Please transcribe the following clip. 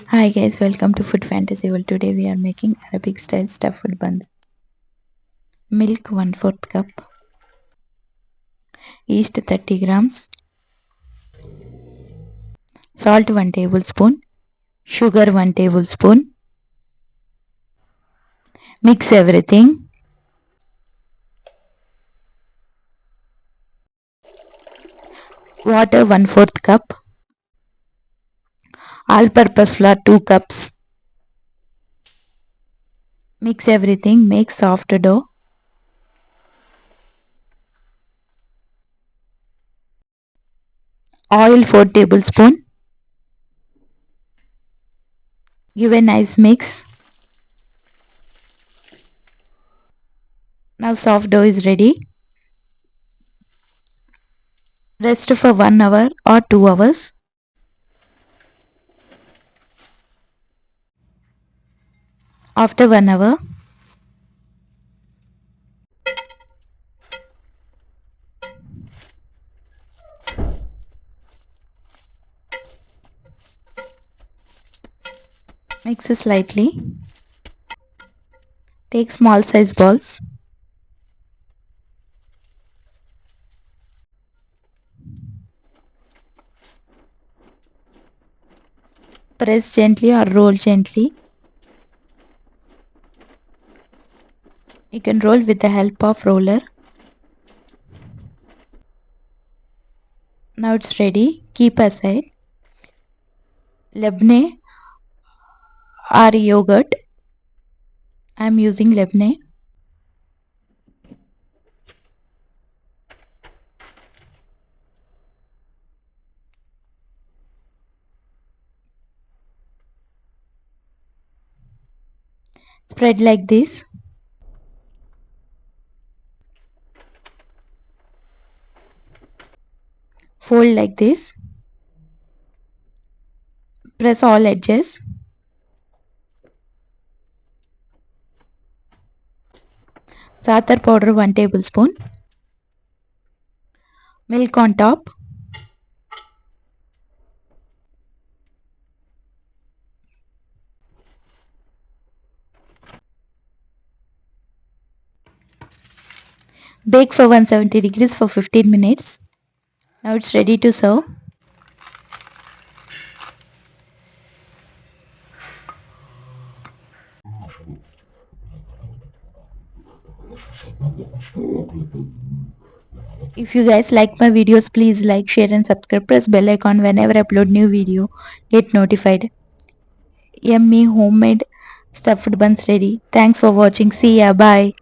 Hi guys, welcome to Food Fantasy World. Today we are making Arabic style stuffed buns. Milk 1/4 cup, yeast 30 grams, salt 1 tablespoon, sugar 1 tablespoon. Mix everything. Water 1/4 cup, all-purpose flour 2 cups. Mix everything, make soft dough. Oil 4 tablespoon. Give a nice mix. Now soft dough is ready. Rest for 1 hour or 2 hours. After 1 hour, mix slightly. Take small size balls. Press gently or roll gently. You can roll with the help of roller. Now it's ready. Keep aside. Labneh or yogurt. I am using Labneh. Spread like this. Fold like this. Press all edges. Zatar powder 1 tablespoon. Milk on top. Bake for 170 degrees for 15 minutes. Now it's ready to serve. If you guys like my videos, please like, share and subscribe. Press bell icon whenever I upload new video. Get notified. Yummy homemade stuffed buns ready. Thanks for watching. See ya. Bye.